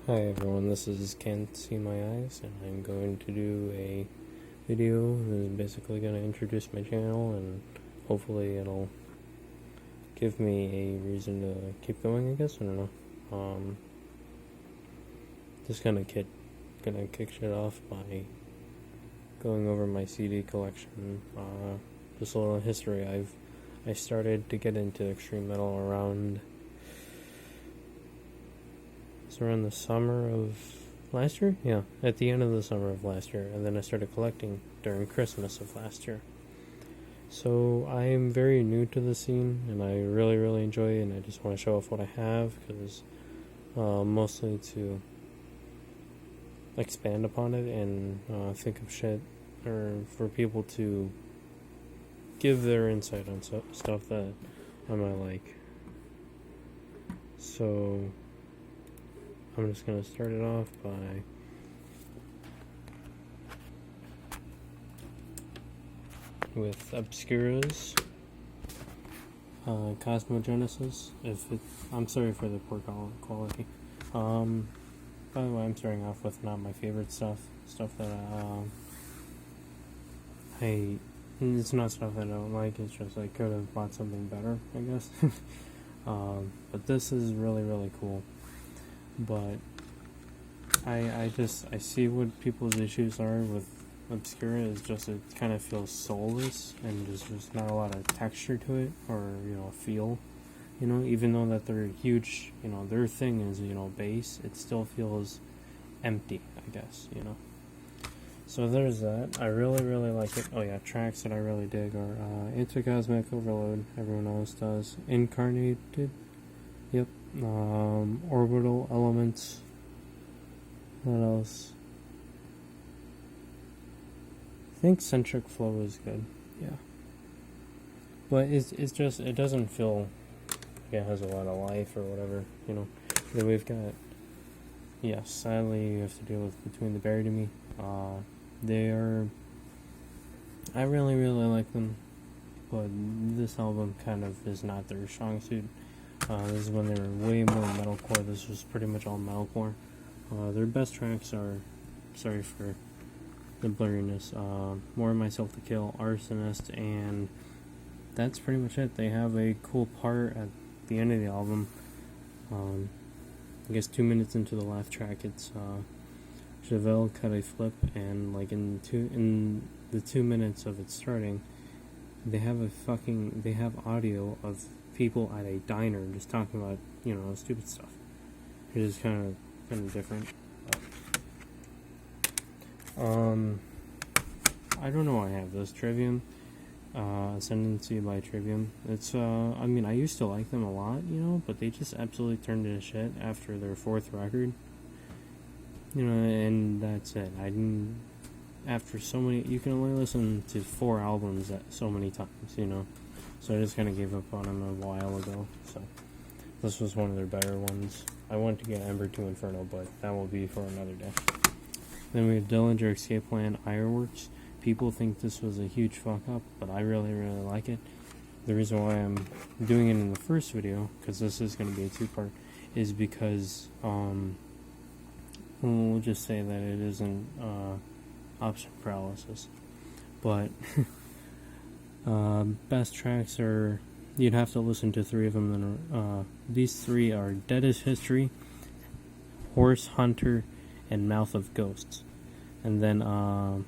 Hi everyone, this is Can't See My Eyes, and I'm going to do a video that is basically going to introduce my channel, and hopefully it'll give me a reason to keep going, I guess. I don't know. Just gonna kick shit off by going over my CD collection. Just a little history. I started to get into extreme metal around the summer of last year? Yeah, at the end of the summer of last year, and then I started collecting during Christmas of last year. So I'm very new to the scene, and I really, really enjoy it, and I just want to show off what I have, because mostly to expand upon it and think of shit, or for people to give their insight on stuff that I might like. So I'm just going to start it off by with Obscura's Cosmogenesis. I'm sorry for the poor quality. By the way, I'm starting off with not my favorite stuff that it's not stuff I don't like, it's just I could have bought something better, I guess. But this is really, really cool. But I see what people's issues are with Obscura. Is just it kind of feels soulless, and there's just not a lot of texture to it, or feel. Even though that they're huge, their thing is bass, it still feels empty, I guess. So there's that. I really, really like it. Oh yeah, tracks that I really dig are Intercosmic Overload. Everyone else does. Incarnated. Yep. Orbital Elements. What else? I think Centric Flow is good. Yeah. But it's just, it doesn't feel like it has a lot of life or whatever, Then we've got, yes, sadly you have to deal with Between the Buried and Me. I really, really like them, but this album kind of is not their strong suit. This is when they were way more metalcore. This was pretty much all metalcore. Their best tracks are, sorry for the blurriness, More Myself to Kill, Arsonist, and that's pretty much it. They have a cool part at the end of the album. I guess 2 minutes into the last track, it's Chevelle cut a flip, and like in the 2 minutes of it starting, they have audio of people at a diner just talking about stupid stuff. It is kind of different. I don't know why I have this. Trivium, Ascendancy by Trivium. It's I used to like them a lot, but they just absolutely turned into shit after their fourth record. And that's it. After so many, you can only listen to 4 albums so many times, So I just kind of gave up on them a while ago. So this was one of their better ones. I wanted to get Ember to Inferno, but that will be for another day. Then we have Dillinger Escape Plan Ironworks. People think this was a huge fuck up, but I really, really like it. The reason why I'm doing it in the first video, because this is going to be a 2-part, is because we'll just say that it isn't option paralysis. But best tracks are, you'd have to listen to 3 of them. These 3 are Dead as History, Horse Hunter, and Mouth of Ghosts. And then of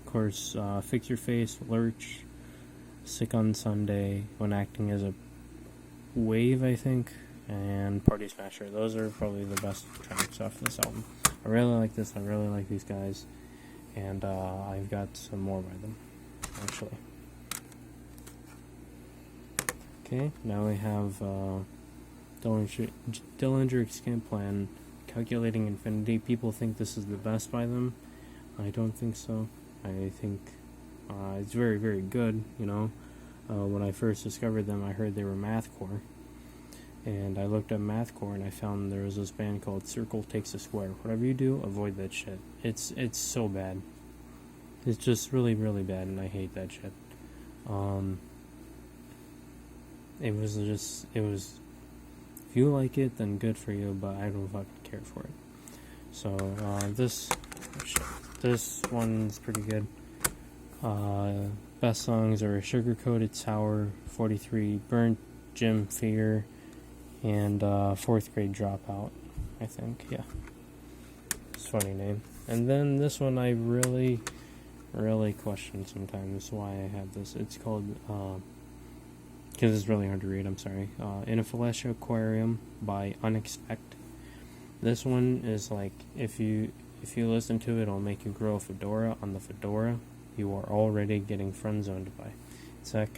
course, Fix Your Face, Lurch, Sick on Sunday, When Acting as a Wave, I think, and Party Smasher. Those are probably the best tracks off this album. I really like this. I really like these guys, and I've got some more by them, actually. Okay, now we have Dillinger Escape Plan, Calculating Infinity. People think this is the best by them. I don't think so. I think it's very, very good, When I first discovered them, I heard they were mathcore. And I looked up mathcore, and I found there was this band called Circle Takes a Square. Whatever you do, avoid that shit. It's so bad. It's just really, really bad, and I hate that shit. It was If you like it, then good for you, but I don't fucking care for it. So, this one's pretty good. Best songs are Sugar Coated Sour, 43, Burnt, Jim Fear, and 4th Grade Dropout, I think, yeah. It's a funny name. And then this one I really question sometimes why I have this. It's called, because it's really hard to read, I'm sorry. In a Flesh Aquarium by Unexpect. This one is like, if you listen to it, it'll make you grow a fedora on the fedora you are already getting friend zoned by. It's that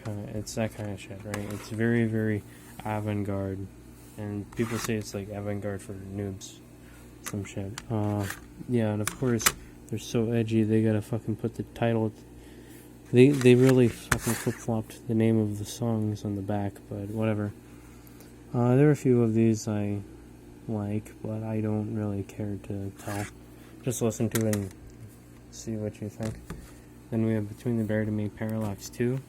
kind of shit, right? It's very, very avant-garde, and people say it's like avant-garde for noobs, some shit. Yeah, and of course they're so edgy. They gotta fucking put the title. They really fucking flip-flopped the name of the songs on the back, but whatever. There are a few of these I like, but I don't really care to tell. Just listen to it and see what you think. Then we have Between the Buried and Me, Parallax 2.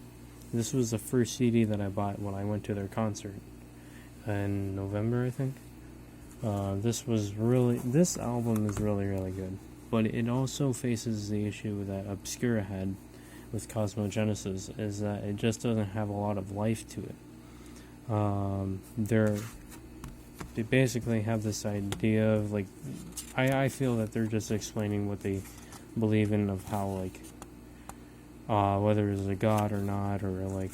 This was the first CD that I bought when I went to their concert in November, I think. This album is really, really good. But it also faces the issue that Obscura had with Cosmogenesis, is that it just doesn't have a lot of life to it. They basically have this idea of, like, I feel that they're just explaining what they believe in, of how, like, whether there's a god or not, or like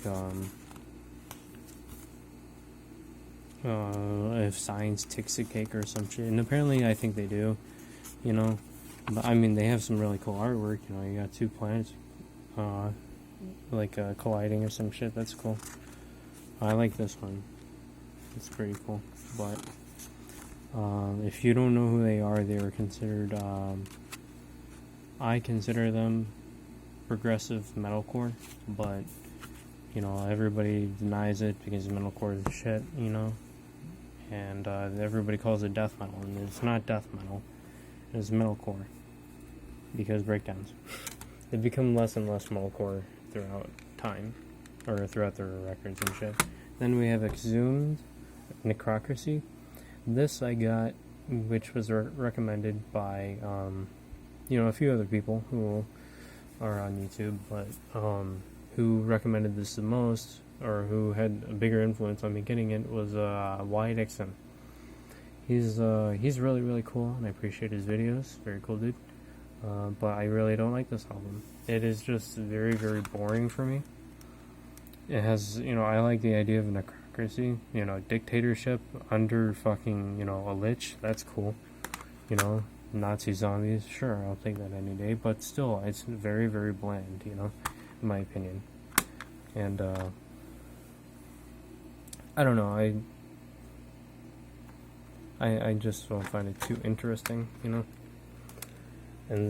if science takes a cake or some shit. And apparently I think they do, you know. But I mean, they have some really cool artwork, you know. You got two planets colliding or some shit. That's cool. I like this one. It's pretty cool. But if you don't know who they were considered, I consider them progressive metalcore, but you know, everybody denies it because metalcore is shit, you know, and everybody calls it death metal, and it's not death metal, it's metalcore, because breakdowns. They become less and less metalcore throughout time, or throughout their records and shit. Then we have Exhumed Necrocracy. This I got, which was recommended by a few other people who are on YouTube, but who recommended this the most, or who had a bigger influence on me getting it, was Wyatt Dixon. He's really, really cool, and I appreciate his videos. Very cool dude. But I really don't like this album. It is just very, very boring for me. It has, I like the idea of necrocracy, dictatorship under fucking, a lich. That's cool. Nazi zombies, sure, I'll take that any day, but still, it's very, very bland, in my opinion. And, I don't know, I just don't find it too interesting, And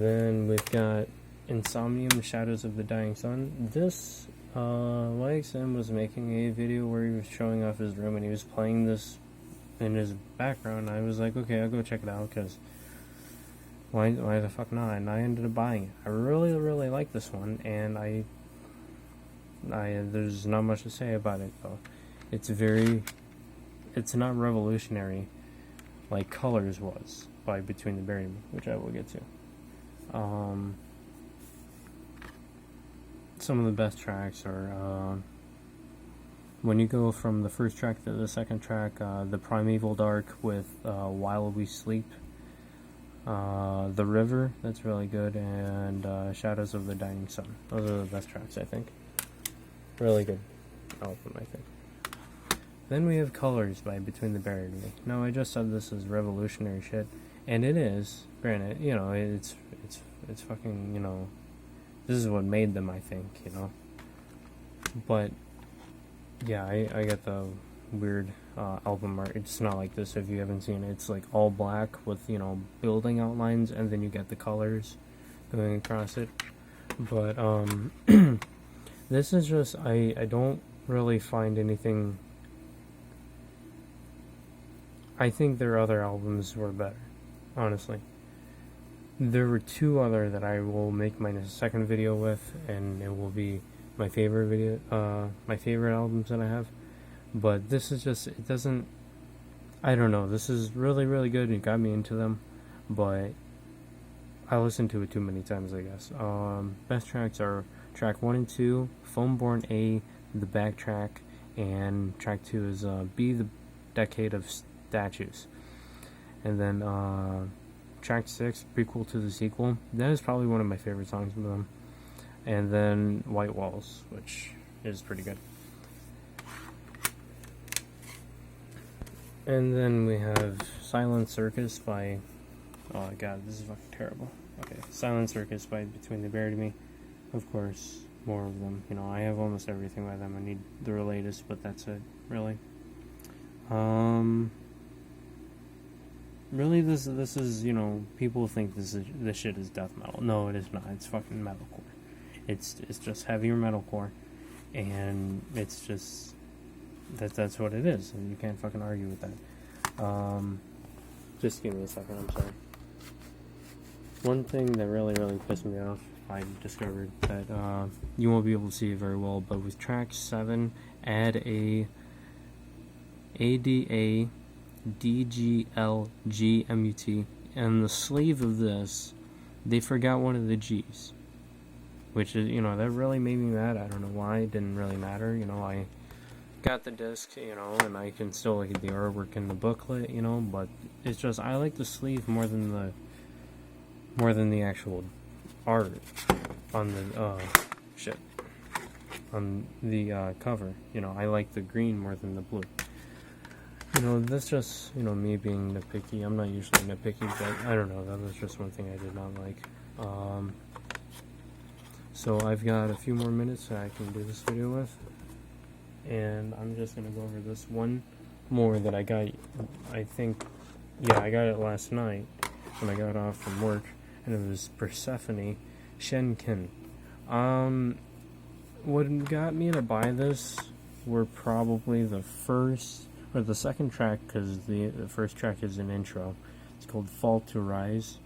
then we've got Insomnium, Shadows of the Dying Sun. This, YXM was making a video where he was showing off his room, and he was playing this in his background. I was like, okay, I'll go check it out, because why the fuck not? And I ended up buying it. I really, really like this one, and I there's not much to say about it, though. It's not revolutionary like Colors was by Between the Buried and Me, which I will get to. Some of the best tracks are when you go from the first track to the second track, The Primeval Dark with While We Sleep, The River, that's really good, and Shadows of the Dying Sun. Those are the best tracks, I think. Really good album, I think. Then we have Colors by Between the Buried and Me. Now, I just said this is revolutionary shit, and it is. Granted, it's fucking, this is what made them, I think, But, yeah, I got the weird album art. It's not like this if you haven't seen it. It's like all black with, building outlines, and then you get the colors going across it. But, this is just, I don't really find anything. I think their other albums were better, honestly. There were two other that I will make my second video with, and it will be my favorite my favorite albums that I have. But this is just, it doesn't, I don't know, this is really, really good. It got me into them, but I listened to it too many times, I guess. Best tracks are track 1 and 2, Foamborn A, the backtrack, and track 2 is Be the Decade of Statues. And then track 6, prequel to the sequel. That is probably one of my favorite songs from them. And then White Walls, which is pretty good. And then we have Silent Circus by... Oh god, this is fucking terrible. Okay, Silent Circus by Between the Buried Me. Of course, more of them. You know, I have almost everything by them. I need the latest, but that's it, really. Really, this is, you know, people think this shit is death metal. No, it is not. It's fucking metalcore. It's just heavier metalcore, and it's just that's what it is, and you can't fucking argue with that. Just give me a second. I'm sorry. One thing that really, really pissed me off, I discovered that you won't be able to see it very well, but with track 7, add a ADA DGLGMUT, and the sleeve of this, they forgot one of the G's, which is, you know, that really made me mad. I don't know why. It didn't really matter, you know. I got the disc, you know, and I can still look at the artwork in the booklet, you know, but it's just, I like the sleeve more than the actual art on the on the cover. You know, I like the green more than the blue. You know, that's just, you know, me being nitpicky. I'm not usually nitpicky, but I don't know, that was just one thing I did not like. So I've got a few more minutes that I can do this video with, and I'm just gonna go over this one more that I got. I think, yeah, I got it last night when I got off from work, and it was Persephone Shenkin. What got me to buy this were probably the first or the second track, because the first track is an intro. It's called Fall to Rise.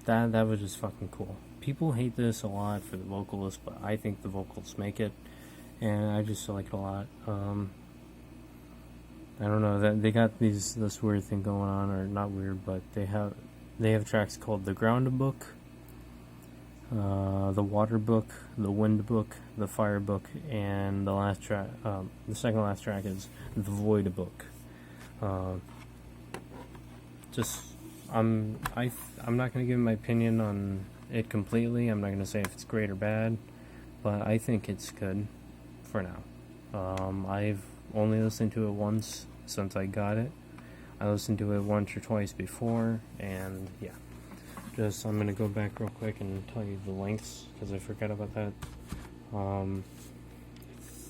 That was just fucking cool. People hate this a lot for the vocalist, but I think the vocals make it, and I just like it a lot. I don't know, that they got this weird thing going on, or not weird, but they have tracks called The Ground Book, The Water Book, The Wind Book, The Fire Book, and the last track, the second last track is The Void Book. I'm not gonna give my opinion on it completely. I'm not gonna say if it's great or bad, but I think it's good for now. I've only listened to it once since I got it. I listened to it once or twice before, and yeah. I'm gonna go back real quick and tell you the lengths, because I forgot about that. I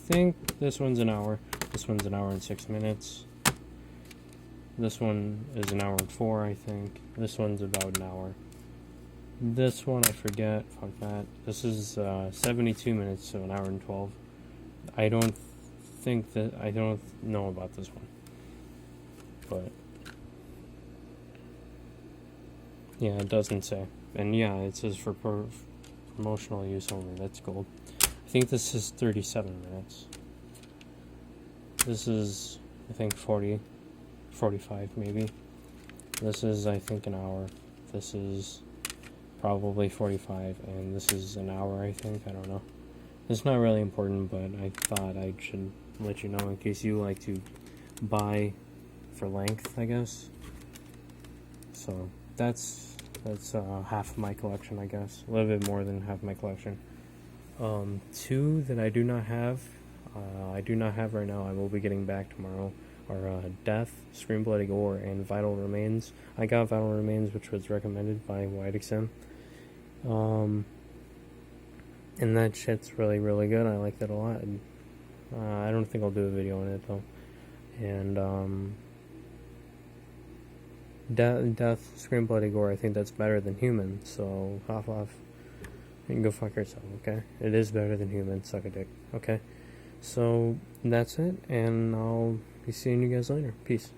think this one's an hour. This one's an hour and 6 minutes. This one is an hour and 4, I think. This one's about an hour. This one, I forget. Fuck that. This is 72 minutes, so an hour and 12. I don't know about this one. But yeah, it doesn't say. And yeah, it says for promotional use only. That's gold. I think this is 37 minutes. This is, I think, 40, 45 maybe. This is, I think, an hour. This is probably 45, and this is an hour, I think. I don't know. It's not really important, but I thought I should let you know in case you like to buy for length, I guess. So that's half of my collection, I guess. A little bit more than half my collection. Two that I do not have right now, I will be getting back tomorrow, are Death, Scream Bloody Gore, and Vital Remains. I got Vital Remains, which was recommended by WhiteXM. And that shit's really, really good. I like that a lot. I don't think I'll do a video on it, though. And, Death, Scream Bloody Gore, I think that's better than Human, so off. You can go fuck yourself, okay? It is better than Human, suck a dick, okay? So, that's it, and I'll be seeing you guys later. Peace.